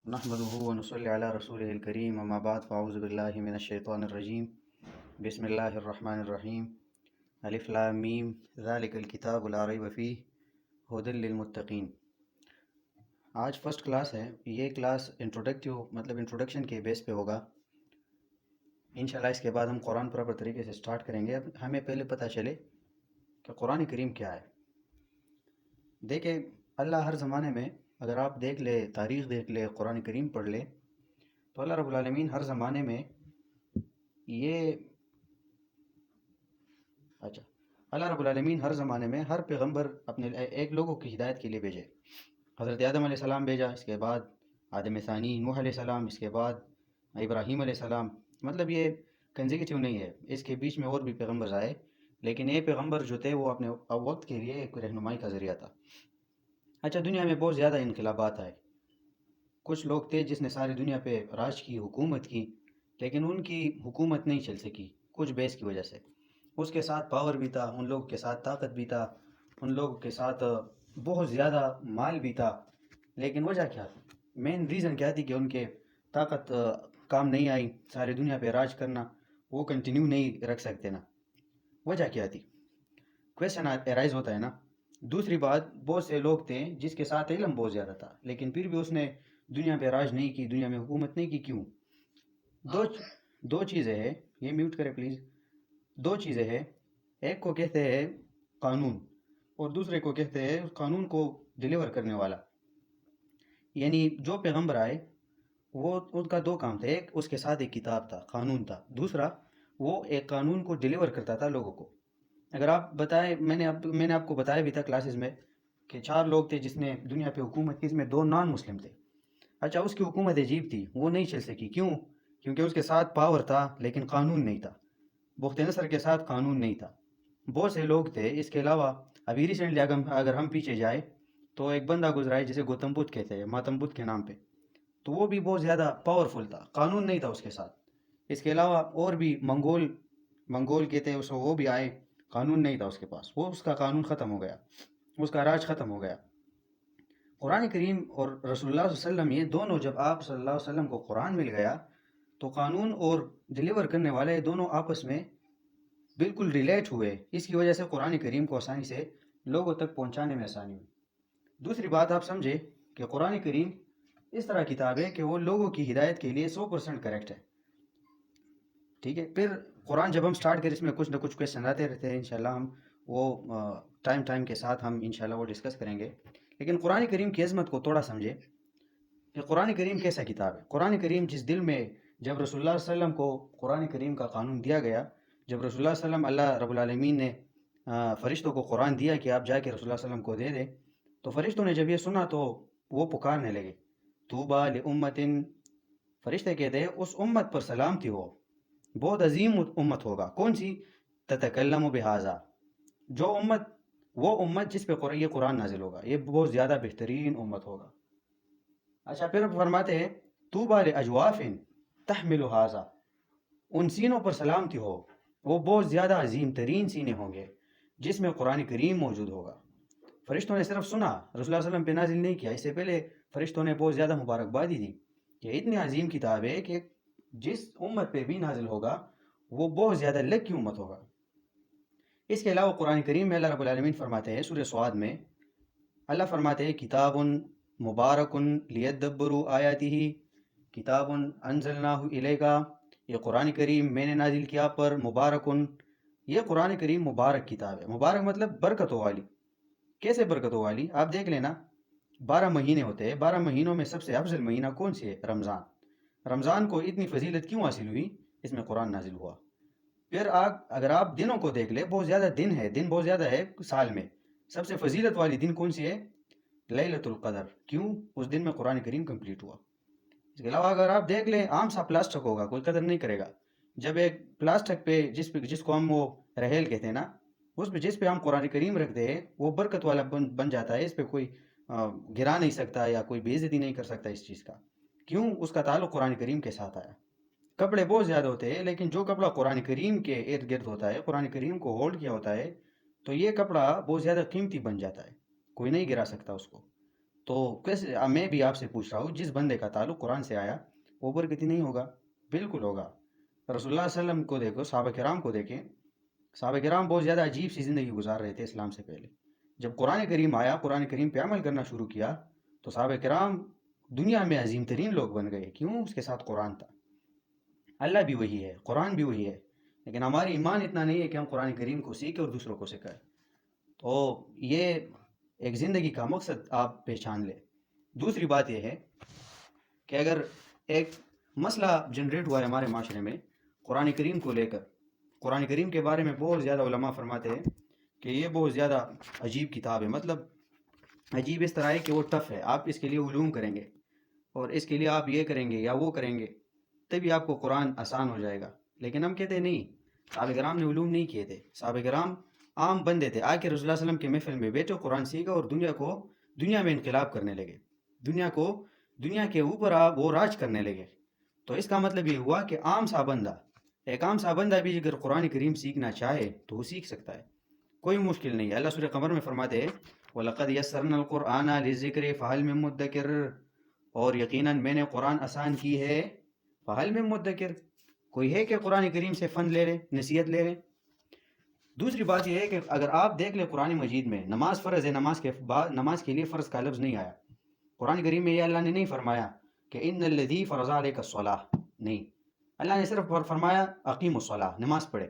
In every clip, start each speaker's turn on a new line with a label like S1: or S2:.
S1: نحمده ونصلي على رسوله الكريم اما بعد فاعوذ بالله من الشيطان الرجيم بسم الله الرحمن الرحيم الف لام میم ذلك الكتاب لا ریب فیہ ھدی للمتقین۔ آج فرسٹ کلاس ہے۔ یہ کلاس انٹروڈکشن کے بیس پہ ہوگا انشاءاللہ۔ اس کے بعد ہم قرآن پراپر طریقے سے سٹارٹ کریں گے۔ اب ہمیں پہلے پتہ چلے کہ قرآن کریم کیا ہے۔ دیکھیں، اللہ ہر زمانے میں، اگر آپ دیکھ لے، تاریخ دیکھ لے، قرآن کریم پڑھ لے، تو اللہ رب العالمین ہر زمانے میں اللہ رب العالمین ہر زمانے میں ہر پیغمبر اپنے ایک لوگوں کی ہدایت کے لیے بھیجے۔ حضرت آدم علیہ السلام بھیجا، اس کے بعد آدم ثانی نوح علیہ السلام، اس کے بعد ابراہیم علیہ السلام۔ مطلب یہ کنزیکیٹیو نہیں ہے، اس کے بیچ میں اور بھی پیغمبر آئے، لیکن یہ پیغمبر جو تھے وہ اپنے وقت کے لیے ایک رہنمائی کا ذریعہ تھا۔ اچھا، دنیا میں بہت زیادہ انقلابات آئے۔ کچھ لوگ تھے جس نے ساری دنیا پہ راج کی، حکومت کی، لیکن ان کی حکومت نہیں چل سکی کچھ بیس کی وجہ سے۔ اس کے ساتھ پاور بھی تھا، ان لوگوں کے ساتھ طاقت بھی تھا، ان لوگوں کے ساتھ بہت زیادہ مال بھی تھا، لیکن وجہ کیا تھی؟ مین ریزن کیا تھی کہ ان کے طاقت کام نہیں آئی، ساری دنیا پہ راج کرنا وہ کنٹینیو نہیں رکھ سکتے نا۔ وجہ کیا تھی؟ کویشچن ارائز ہوتا ہے نا۔ دوسری بات، بہت سے لوگ تھے جس کے ساتھ علم بہت زیادہ تھا، لیکن پھر بھی اس نے دنیا پہ راج نہیں کی، دنیا میں حکومت نہیں کی۔ کیوں؟ دو چیزیں ہیں، یہ میوٹ کرے پلیز۔ دو چیزیں ہیں، ایک کو کہتے ہیں قانون، اور دوسرے کو کہتے ہیں قانون کو ڈیلیور کرنے والا۔ یعنی جو پیغمبر آئے وہ ان کا دو کام تھے، ایک اس کے ساتھ ایک کتاب تھا، قانون تھا، دوسرا وہ ایک قانون کو ڈیلیور کرتا تھا لوگوں کو۔ اگر آپ بتائیں، میں نے آپ کو بتایا بھی تھا کلاسز میں کہ 4 لوگ تھے جس نے دنیا پہ حکومت کی، اس میں 2 نان مسلم تھے۔ اچھا، اس کی حکومت عجیب تھی، وہ نہیں چل سکی۔ کیوں؟ کیونکہ اس کے ساتھ پاور تھا لیکن قانون نہیں تھا۔ بخت نصر کے ساتھ قانون نہیں تھا۔ بہت سے لوگ تھے اس کے علاوہ۔ ابھی ریسنٹلی اگر ہم پیچھے جائیں تو ایک بندہ گزرا ہے جسے گوتم بدھ کہتے ہیں، ماتم بدھ کے نام پہ، تو وہ بھی بہت زیادہ پاورفل تھا، قانون نہیں تھا اس کے ساتھ۔ اس کے علاوہ اور بھی منگول کہتے ہیں اس کو، وہ بھی آئے، قانون نہیں تھا اس کے پاس، وہ اس کا قانون ختم ہو گیا، اس کا راج ختم ہو گیا۔ قرآن کریم اور رسول اللہ صلی اللہ علیہ وسلم، یہ دونوں، جب آپ صلی اللہ علیہ وسلم کو قرآن مل گیا تو قانون اور ڈیلیور کرنے والے دونوں آپس میں بالکل ریلیٹ ہوئے۔ اس کی وجہ سے قرآن کریم کو آسانی سے لوگوں تک پہنچانے میں آسانی ہوئی۔ دوسری بات آپ سمجھے کہ قرآن کریم اس طرح کتاب ہے کہ وہ لوگوں کی ہدایت کے لیے 100% کریکٹ ہے۔ ٹھیک ہے، پھر قرآن جب ہم سٹارٹ کریں، اس میں کچھ نہ کچھ کویشچن آتے رہتے ہیں، انشاءاللہ ہم وہ ٹائم کے ساتھ ہم انشاءاللہ وہ ڈسکس کریں گے۔ لیکن قرآن کریم کی عظمت کو تھوڑا سمجھے کہ قرآن کریم کیسا کتاب ہے۔ قرآن کریم جس دل میں، جب رسول اللہ صلی اللہ علیہ وسلم کو قرآن کریم کا قانون دیا گیا، جب رسول اللہ صلی اللہ علیہ وسلم، اللہ رب العالمین نے فرشتوں کو قرآن دیا کہ آپ جا کے رسول اللہ صلی اللہ علیہ وسلم کو دے دیں، تو فرشتوں نے جب یہ سنا تو وہ پکارنے لگے، طوبیٰ لامۃ، فرشتے کہتے ہیں اس امت پر سلامتی ہو، بہت عظیم امت ہوگا۔ کون سی؟ تتکلم بہذا، جو امت، وہ امت جس پہ یہ قرآن نازل ہوگا، یہ بہت زیادہ بہترین امت ہوگا۔ اچھا، پھر فرماتے ہیں طوبیٰ لاجواف تحمل ھذا، ان سینوں پر سلامتی ہو، وہ بہت زیادہ عظیم ترین سینے ہوں گے جس میں قرآن کریم موجود ہوگا۔ فرشتوں نے صرف سنا، رسول اللہ صلی اللہ علیہ وسلم پہ نازل نہیں کیا۔ اس سے پہلے فرشتوں نے بہت زیادہ مبارکبادی دی کہ اتنی عظیم کتاب ہے کہ جس امت پہ بھی نازل ہوگا وہ بہت زیادہ لکی امت ہوگا۔ اس کے علاوہ قرآن کریم میں اللہ رب العالمین فرماتے ہیں، سورہ صاد میں اللہ فرماتے ہیں کتاب مبارک لیدبروا آیاتہ، کتاب انزلناہ الیک، یہ قرآن کریم میں نے نازل کیا پر مبارکن، یہ قرآن کریم مبارک کتاب ہے۔ مبارک مطلب برکتوں والی۔ کیسے برکتوں والی؟ آپ دیکھ لینا، 12 مہینے ہوتے ہیں، 12 مہینوں میں سب سے افضل مہینہ کون سی ہے؟ رمضان۔ رمضان کو اتنی فضیلت کیوں حاصل ہوئی؟ اس میں قرآن نازل ہوا۔ پھر اگر آپ دنوں کو دیکھ لیں، بہت زیادہ دن بہت زیادہ ہے سال میں، سب سے فضیلت والی دن کون سی ہے؟ لیلۃ القدر۔ کیوں؟ اس دن میں قرآن کریم کمپلیٹ ہوا۔ اس کے علاوہ اگر آپ دیکھ لیں، عام سا پلاسٹک ہوگا، کوئی قدر نہیں کرے گا۔ جب ایک پلاسٹک پہ جس کو ہم وہ رحیل کہتے ہیں نا، اس پہ جس پہ ہم قرآن کریم رکھتے ہیں وہ برکت والا بن جاتا ہے، اس پہ کوئی گرا نہیں سکتا یا کوئی بے عزتی نہیں کر سکتا اس چیز کا۔ کیوں؟ اس کا تعلق قرآن کریم کے ساتھ آیا۔ کپڑے بہت زیادہ ہوتے ہیں، لیکن جو کپڑا قرآن کریم کے ارد گرد ہوتا ہے، قرآن کریم کو ہولڈ کیا ہوتا ہے، تو یہ کپڑا بہت زیادہ قیمتی بن جاتا ہے، کوئی نہیں گرا سکتا اس کو۔ تو کیسے میں بھی آپ سے پوچھ رہا ہوں، جس بندے کا تعلق قرآن سے آیا وہ برکتی نہیں ہوگا؟ بالکل ہوگا۔ رسول اللہ صلی اللہ علیہ وسلم کو دیکھو، صحابہ کرام کو دیکھیں، صحابہ کرام بہت زیادہ عجیب سی زندگی گزار رہے تھے اسلام سے پہلے۔ جب قرآن کریم آیا، قرآن کریم پہ عمل کرنا شروع کیا، تو صحابہ کرام دنیا میں عظیم ترین لوگ بن گئے۔ کیوں؟ اس کے ساتھ قرآن تھا۔ اللہ بھی وہی ہے، قرآن بھی وہی ہے، لیکن ہماری ایمان اتنا نہیں ہے کہ ہم قرآن کریم کو سیکھیں اور دوسروں کو سکھائیں۔ تو یہ ایک زندگی کا مقصد آپ پہچان لیں۔ دوسری بات یہ ہے کہ اگر ایک مسئلہ جنریٹ ہوا ہے ہمارے معاشرے میں قرآن کریم کو لے کر، قرآن کریم کے بارے میں بہت زیادہ علماء فرماتے ہیں کہ یہ بہت زیادہ عجیب کتاب ہے، مطلب عجیب اس طرح ہے کہ وہ ٹف ہے، آپ اس کے لیے علوم کریں گے اور اس کے لیے آپ یہ کریں گے یا وہ کریں گے تبھی آپ کو قرآن آسان ہو جائے گا۔ لیکن ہم کہتے ہیں نہیں، صحابہ کرام نے علوم نہیں کیے تھے، صحابہ کرام عام بندے تھے، آ کے رسول اللہ صلی اللہ علیہ وسلم کے محفل میں بیٹھے، قرآن سیکھا اور دنیا میں انقلاب کرنے لگے، دنیا کے اوپر آپ وہ راج کرنے لگے۔ تو اس کا مطلب یہ ہوا کہ ایک عام سا بندہ بھی اگر قرآن کریم سیکھنا چاہے تو وہ سیکھ سکتا ہے، کوئی مشکل نہیں ہے۔ اللہ سورہ قمر میں فرماتے ہیں وَلَقَدْ يَسَّرْنَا الْقُرْآنَ لِلذِّكْرِ فَهَلْ مِن مُدَّكِرٍ، اور یقیناً میں نے قرآن آسان کی ہے، فَهَلْ مِن مُدَّكِرٍ، کوئی ہے کہ قرآن کریم سے فن لے لے، نصیحت لے لے۔ دوسری بات یہ ہے کہ اگر آپ دیکھ لیں قرآن مجید میں نماز فرض ہے، نماز کے لیے فرض کا لفظ نہیں آیا قرآن کریم میں۔ یہ اللہ نے نہیں فرمایا کہ ان الذی فرض علیک الصلاۃ، نہیں، اللہ نے صرف فرمایا اقیم الصلاۃ، نماز پڑھے۔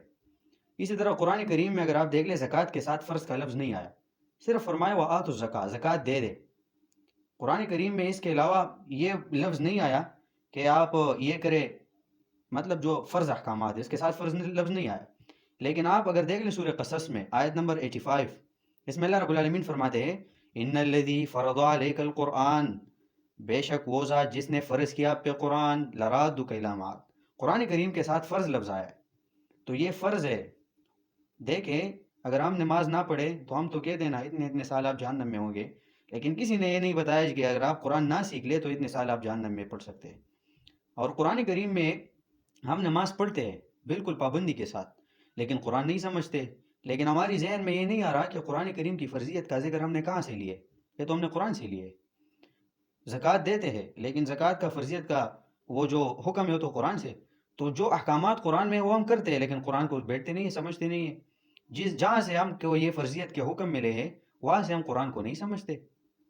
S1: اسی طرح قرآن کریم میں اگر آپ دیکھ لیں زکوٰۃ کے ساتھ فرض کا لفظ نہیں آیا، صرف فرمایا وآتوا الزکاۃ، زکوٰۃ دے دے۔ قرآن کریم میں اس کے علاوہ یہ لفظ نہیں آیا کہ آپ یہ کرے، مطلب جو فرض احکامات ہیں اس کے ساتھ فرض لفظ نہیں آیا۔ لیکن آپ اگر دیکھ لیں سورہ قصص میں آیت نمبر 85، اس میں اللہ رب العالمین فرماتے ہیں ان الذی فرض علیک القرآن، بے شک وہ ذات جس نے فرض کیا آپ پہ قرآن، لرادک الی معاد، قرآن کریم کے ساتھ فرض لفظ آیا ہے، تو یہ فرض ہے۔ دیکھیں اگر ہم نماز نہ پڑھے تو ہم تو کہہ دینا اتنے سال آپ جہنم میں ہوں گے، لیکن کسی نے یہ نہیں بتایا کہ اگر آپ قرآن نہ سیکھ لے تو اتنے سال آپ جہنم میں پڑھ سکتے ہیں۔ اور قرآن کریم میں ہم نماز پڑھتے ہیں بالکل پابندی کے ساتھ، لیکن قرآن نہیں سمجھتے، لیکن ہماری ذہن میں یہ نہیں آ رہا کہ قرآن کریم کی فرضیت کا ذکر ہم نے کہاں سے لیے، یہ تو ہم نے قرآن سے لیے۔ زکوٰۃ دیتے ہیں لیکن زکوٰۃ کا فرضیت کا وہ جو حکم ہے وہ تو قرآن سے، تو جو احکامات قرآن میں وہ ہم کرتے ہیں لیکن قرآن کو بیٹھتے نہیں ہیں، سمجھتے نہیں ہیں۔ جہاں سے ہم کو یہ فرضیت کے حکم ملے ہیں وہاں سے ہم قرآن کو نہیں سمجھتے۔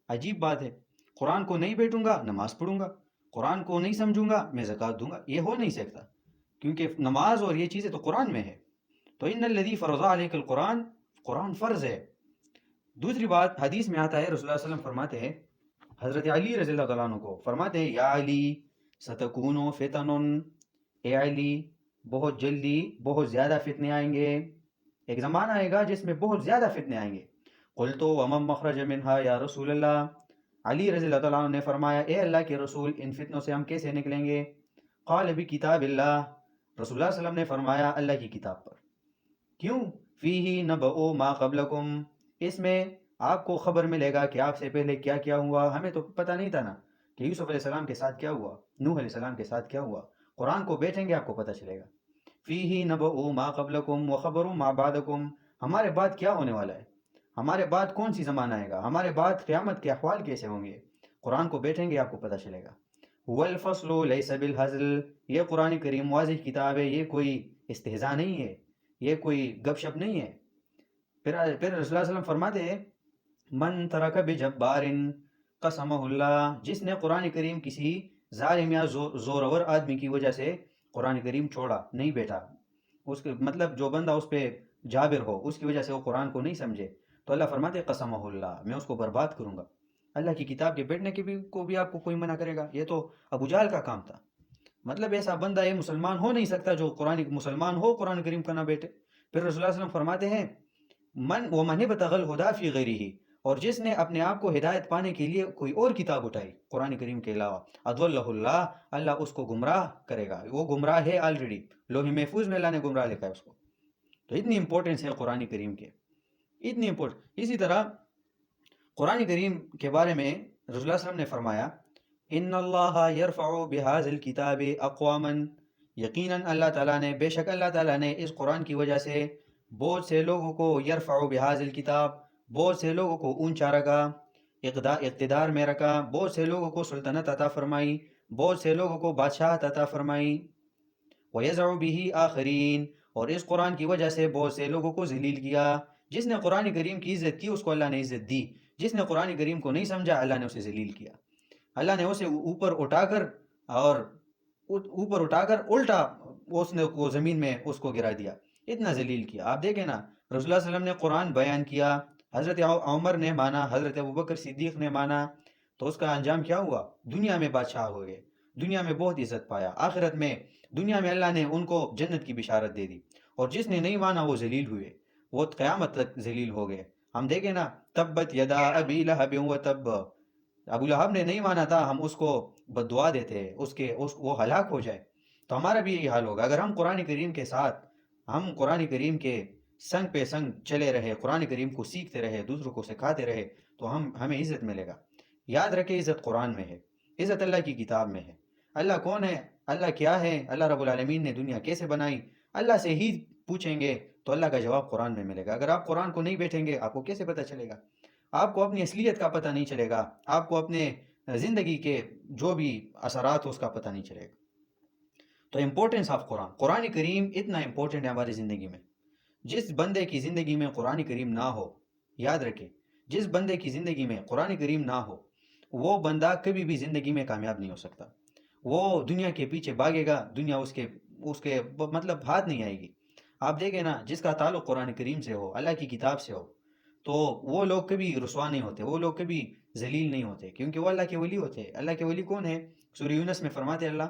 S1: عجیب بات ہے، قرآن کو نہیں بیٹھوں گا نماز پڑھوں گا، قرآن کو نہیں سمجھوں گا میں زکوٰۃ دوں گا، یہ ہو نہیں سکتا، کیونکہ نماز اور یہ چیزیں تو قرآن میں ہے۔ تو ان الذی فرض علیک القرآن، قرآن فرض ہے۔ دوسری بات حدیث میں آتا ہے رسول اللہ صلی اللہ علیہ وسلم فرماتے ہیں، حضرت علی رضی اللہ تعالیٰ عنہ کو فرماتے ہیں یا علی ستکون فتن، اے علی بہت جلدی بہت زیادہ فتنے آئیں گے، ایک زمانہ آئے گا جس میں بہت زیادہ فتنے آئیں گے۔ قلت ومن مخرج منہا یا رسول اللہ، علی رضی اللہ تعالیٰ عنہ نے فرمایا اے اللہ کے رسول ان فتنوں سے ہم کیسے نکلیں گے؟ قال بکتاب اللہ، رسول اللہ صلی اللہ علیہ وسلم نے فرمایا اللہ کی کتاب پر۔ کیوں؟ فیہ نبأ ما قبلکم، اس میں آپ کو خبر ملے گا کہ آپ سے پہلے کیا کیا ہوا۔ ہمیں تو پتہ نہیں تھا نا کہ یوسف علیہ السلام کے ساتھ کیا ہوا، نوح علیہ السلام کے ساتھ کیا ہوا، قرآن کو بیٹھیں گے آپ کو پتہ چلے گا۔ فیہ نبأ ما قبلکم وخبر ما بعدکم، ہمارے بعد کیا ہونے والا ہے، ہمارے بعد کون سی زمانہ آئے گا، ہمارے بعد قیامت کے احوال کیسے ہوں گے، قرآن کو بیٹھیں گے آپ کو پتہ چلے گا۔ والفصل لیس بالہزل، یہ قرآن کریم واضح کتاب ہے، یہ کوئی استہزاء نہیں ہے، یہ کوئی گپ شپ نہیں ہے۔ پھر رسول اللہ صلی اللہ علیہ وسلم فرماتے ہیں من ترک بجبار قسمہ اللہ، جس نے قرآن کریم کسی ظالم یا زورور آدمی کی وجہ سے قرآن کریم چھوڑا، نہیں بیٹھا، اس کے مطلب جو بندہ اس پہ جابر ہو اس کی وجہ سے وہ قرآن کو نہیں سمجھے، تو اللہ فرماتے ہیں قسمہ اللہ، میں اس کو برباد کروں گا۔ اللہ کی کتاب کے بیٹھنے کے کو بھی آپ کو کوئی منع کرے گا؟ یہ تو ابو جہل کا کام تھا، مطلب ایسا بندہ یہ مسلمان ہو نہیں سکتا جو مسلمان ہو قرآن کریم کا نہ بیٹھے۔ پھر رسول اللہ صلی اللہ علیہ وسلم فرماتے ہیں وَمَنِ ابْتَغَى الْهُدَى فِي غَيْرِهِ، اور جس نے اپنے آپ کو ہدایت پانے کے لیے کوئی اور کتاب اٹھائی قرآن کریم کے علاوہ، اضلہ اللہ، اللہ اس کو گمراہ کرے گا، وہ گمراہ ہے آلریڈی، لوح محفوظ میں اللہ نے گمراہ لکھا ہے اس کو۔ تو اتنی امپورٹنس ہے قرآن کریم کے، اتنی امپورٹنس۔ اسی طرح قرآن کریم کے بارے میں رسول اللہ صلی اللہ علیہ وسلم نے فرمایا ان اللہ یرفع بہذا الکتاب اقواما، یقیناً اللہ تعالیٰ نے، بے شک اللہ تعالیٰ نے اس قرآن کی وجہ سے بہت سے لوگوں کو، یرفع بہذا الکتاب، بہت سے لوگوں کو اونچا رکھا، اقتدار میں رکھا، بہت سے لوگوں کو سلطنت عطا فرمائی، بہت سے لوگوں کو بادشاہت عطا فرمائی، وَيَزْعُ بِهِ آخَرِينَ، اور اس قرآن کی وجہ سے بہت سے لوگوں کو ذلیل کیا۔ جس نے قرآن کریم کی عزت کی اس کو اللہ نے عزت دی، جس نے قرآن کریم کو نہیں سمجھا اللہ نے اسے ذلیل کیا، اللہ نے اسے اوپر اٹھا کر اور الٹا اس نے کو زمین میں اس کو گرا دیا، اتنا ذلیل کیا۔ آپ دیکھیں نا، رسول اللہ صلی اللہ علیہ وسلم نے قرآن بیان کیا، حضرت عمر نے مانا، حضرت ابوبکر صدیق نے مانا، تو اس کا انجام کیا ہوا؟ دنیا میں بادشاہ ہو گئے، دنیا میں بہت عزت پایا، آخرت میں دنیا میں اللہ نے ان کو جنت کی بشارت دے دی، اور جس نے نہیں مانا وہ ذلیل ہوئے، وہ قیامت تک ذلیل ہو گئے۔ ہم دیکھیں نا، تبت یدا ابی لہب وتب، ابو لہب نے نہیں مانا تھا، ہم اس کو بد دعا دیتے وہ ہلاک ہو جائے، تو ہمارا بھی یہی حال ہوگا اگر ہم قرآن کریم کے ساتھ، ہم قرآن کریم کے سنگ پہ سنگ چلے رہے، قرآن کریم کو سیکھتے رہے، دوسروں کو سکھاتے رہے، تو ہمیں عزت ملے گا۔ یاد رکھیں، عزت قرآن میں ہے، عزت اللہ کی کتاب میں ہے۔ اللہ کون ہے؟ اللہ کیا ہے؟ اللہ رب العالمین نے دنیا کیسے بنائی؟ اللہ سے ہی پوچھیں گے تو اللہ کا جواب قرآن میں ملے گا۔ اگر آپ قرآن کو نہیں بیٹھیں گے آپ کو کیسے پتہ چلے گا؟ آپ کو اپنی اصلیت کا پتہ نہیں چلے گا، آپ کو اپنے زندگی کے جو بھی اثرات اس کا پتہ نہیں چلے گا۔ تو امپورٹنس آف قرآن کریم اتنا امپورٹنٹ ہے ہماری زندگی میں۔ جس بندے کی زندگی میں قرآن کریم نہ ہو، یاد رکھیں، جس بندے کی زندگی میں قرآن کریم نہ ہو وہ بندہ کبھی بھی زندگی میں کامیاب نہیں ہو سکتا۔ وہ دنیا کے پیچھے بھاگے گا، دنیا اس کے مطلب ہاتھ نہیں آئے گی۔ آپ دیکھیں نا، جس کا تعلق قرآن کریم سے ہو، اللہ کی کتاب سے ہو، تو وہ لوگ کبھی رسوا نہیں ہوتے، وہ لوگ کبھی ذلیل نہیں ہوتے، کیونکہ وہ اللہ کے ولی ہوتے ہیں۔ اللہ کے ولی کون ہے؟ سورہ یونس میں فرماتے اللہ،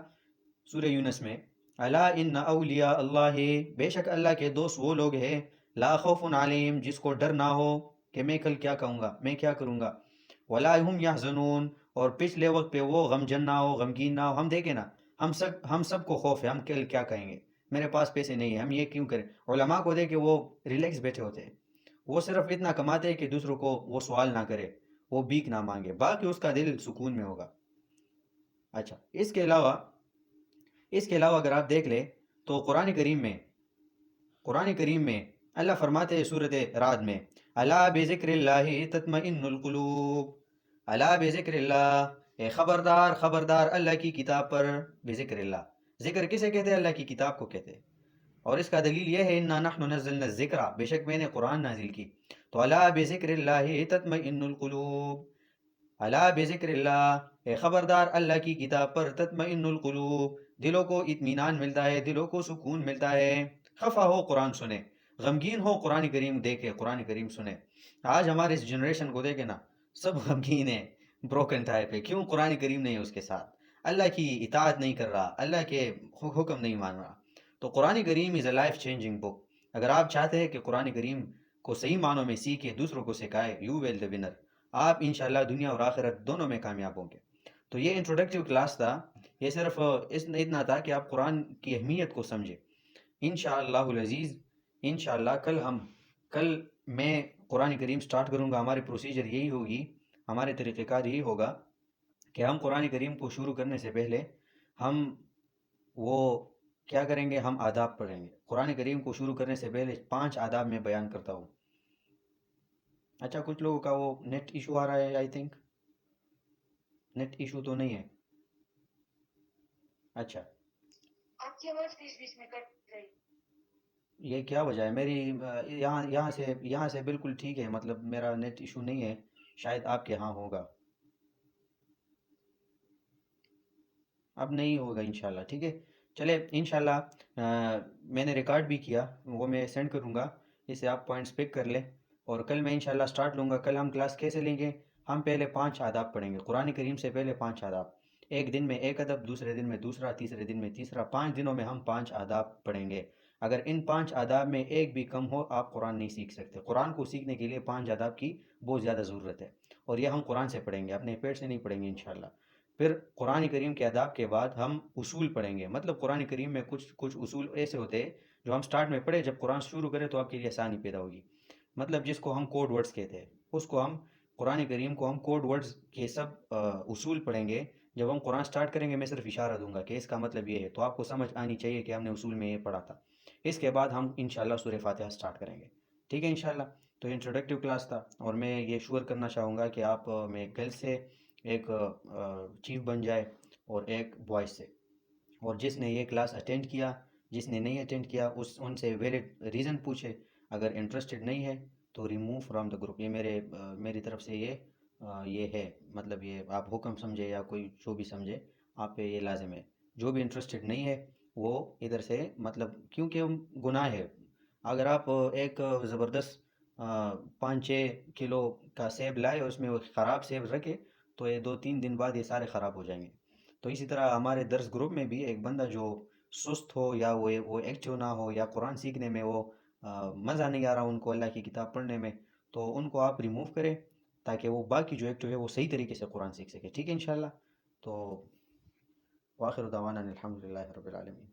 S1: سورہ یونس میں، الا ان اولیاء اللہ، بے شک اللہ کے دوست وہ لوگ ہیں، لا خوف علیہم، جس کو ڈر نہ ہو کہ میں کل کیا کہوں گا، میں کیا کروں گا، ولا هم يحزنون، اور پچھلے وقت پہ وہ غمجن نہ ہو، غمگین نہ ہو۔ ہم دیکھیں نا، ہم سب کو خوف ہے، ہم کل کیا کہیں گے، میرے پاس پیسے نہیں ہیں، ہم یہ کیوں کریں۔ علماء کو دیکھیں وہ ریلیکس بیٹھے ہوتے ہیں، وہ صرف اتنا کماتے ہیں کہ دوسروں کو وہ سوال نہ کرے، وہ بھیک نہ مانگے، باقی اس کا دل سکون میں ہوگا۔ اچھا، اس کے علاوہ اگر آپ دیکھ لیں تو قرآن کریم میں اللہ فرماتے ہیں سورۃ رعد میں، الا بذکر اللہ تطمئن القلوب، الا بذکر اللہ، اے خبردار خبردار اللہ کی کتاب پر، بذکر اللہ، ذکر کسے کہتے ہیں؟ اللہ کی کتاب کو کہتے ہیں۔ اور اس کا دلیل یہ ہے، انا نحن نزلنا الذکر، بے شک میں نے قرآن نازل کی، تو الا بذکر اللہ تطمئن القلوب، الا بذکر اللہ، اے خبردار اللہ کی کتاب پر، تطمئن القلوب، دلوں کو اطمینان ملتا ہے، دلوں کو سکون ملتا ہے۔ خفا ہو قرآن سنے، غمگین ہو قرآن کریم دیکھے، قرآن کریم سنے۔ آج ہمارے اس جنریشن کو دیکھے نا، سب غمگین ہیں، بروکن ٹائپ ہے، کیوں؟ قرآن کریم نہیں ہے اس کے ساتھ، اللہ کی اطاعت نہیں کر رہا، اللہ کے حکم نہیں مان رہا۔ تو قرآن کریم از اے لائف چینجنگ بک۔ اگر آپ چاہتے ہیں کہ قرآن کریم کو صحیح معنوں میں سیکھے، دوسروں کو سکھائے، یو ول دی ونر، آپ انشاءاللہ دنیا اور آخرت دونوں میں کامیاب ہوں گے۔ تو یہ انٹروڈکٹیو کلاس تھا، یہ صرف اتنا تھا کہ آپ قرآن کی اہمیت کو سمجھیں۔ انشاءاللہ العزیز، انشاءاللہ کل میں قرآن کریم سٹارٹ کروں گا۔ ہماری پروسیجر یہی ہوگی، ہمارے طریقہ کار یہی ہوگا کہ ہم قرآن کریم کو شروع کرنے سے پہلے ہم وہ کیا کریں گے، ہم آداب پڑھیں گے۔ قرآن کریم کو شروع کرنے سے پہلے 5 آداب میں بیان کرتا ہوں۔ اچھا، کچھ لوگوں کا وہ نیٹ ایشو آ رہا ہے، آئی تھنک نیٹ ایشو تو نہیں ہے۔ اچھا،
S2: آپ کی آواز بیچ بیچ میں کٹ رہی۔
S1: یہ کیا وجہ ہے؟ میری یہاں سے بالکل ٹھیک ہے، مطلب میرا نیٹ ایشو نہیں ہے، شاید آپ کے ہاں ہوگا، اب نہیں ہوگا انشاءاللہ۔ ٹھیک ہے، چلے انشاءاللہ میں نے ریکارڈ بھی کیا، وہ میں سینڈ کروں گا، اسے آپ پوائنٹس پک کر لیں، اور کل میں انشاءاللہ سٹارٹ لوں گا۔ کل ہم کلاس کیسے لیں گے؟ ہم پہلے 5 آداب پڑھیں گے، قرآن کریم سے پہلے 5 آداب، ایک دن میں ایک ادب، دوسرے دن میں دوسرا، تیسرے دن میں تیسرا، 5 دنوں میں ہم 5 آداب پڑھیں گے۔ اگر ان 5 آداب میں ایک بھی کم ہو آپ قرآن نہیں سیکھ سکتے۔ قرآن کو سیکھنے کے لیے 5 آداب کی بہت زیادہ ضرورت ہے، اور یہ ہم قرآن سے پڑھیں گے، اپنے پیٹ سے نہیں پڑھیں گے انشاءاللہ۔ پھر قرآن کریم کے آداب کے بعد ہم اصول پڑھیں گے، مطلب قرآن کریم میں کچھ اصول ایسے ہوتے ہیں جو ہم سٹارٹ میں پڑھے، جب قرآن شروع کرے تو آپ کے لیے آسانی پیدا ہوگی، مطلب جس کو ہم کوڈ ورڈز کہتے ہیں، اس کو ہم قرآن کریم کو ہم کوڈ ورڈز کے سب اصول پڑھیں گے۔ جب ہم قرآن سٹارٹ کریں گے میں صرف اشارہ دوں گا کہ اس کا مطلب یہ ہے، تو آپ کو سمجھ آنی چاہیے کہ ہم نے اصول میں یہ پڑھا تھا۔ اس کے بعد ہم انشاءاللہ سورہ فاتحہ سٹارٹ کریں گے، ٹھیک ہے انشاءاللہ۔ تو انٹروڈکٹیو کلاس تھا، اور میں یہ شور کرنا چاہوں گا کہ آپ میں کل سے ایک چیف بن جائے اور ایک وائس سے، اور جس نے یہ کلاس اٹینڈ کیا، جس نے نہیں اٹینڈ کیا ان سے ویلڈ ریزن پوچھے، اگر انٹرسٹڈ نہیں ہے تو ریموو فرام دا گروپ۔ یہ میری طرف سے یہ ہے، مطلب یہ آپ حکم سمجھے یا کوئی جو بھی سمجھے، آپ پہ یہ لازم ہے۔ جو بھی انٹرسٹڈ نہیں ہے وہ ادھر سے، مطلب کیونکہ گناہ ہے، اگر آپ ایک زبردست 5-6 کلو کا سیب لائے اور اس میں وہ خراب سیب رکھے تو یہ 2-3 دن بعد یہ سارے خراب ہو جائیں گے۔ تو اسی طرح ہمارے درس گروپ میں بھی ایک بندہ جو سست ہو یا وہ ایکٹیو نہ ہو، یا قرآن سیکھنے میں وہ مزہ نہیں آ رہا ان کو اللہ کی کتاب پڑھنے میں، تو ان کو آپ ریموو کریں تاکہ وہ باقی جو ایکٹیو ہے وہ صحیح طریقے سے قرآن سیکھ سکے، ٹھیک ہے انشاءاللہ۔ تو وآخر دعوانا الحمد للہ رب العالمین۔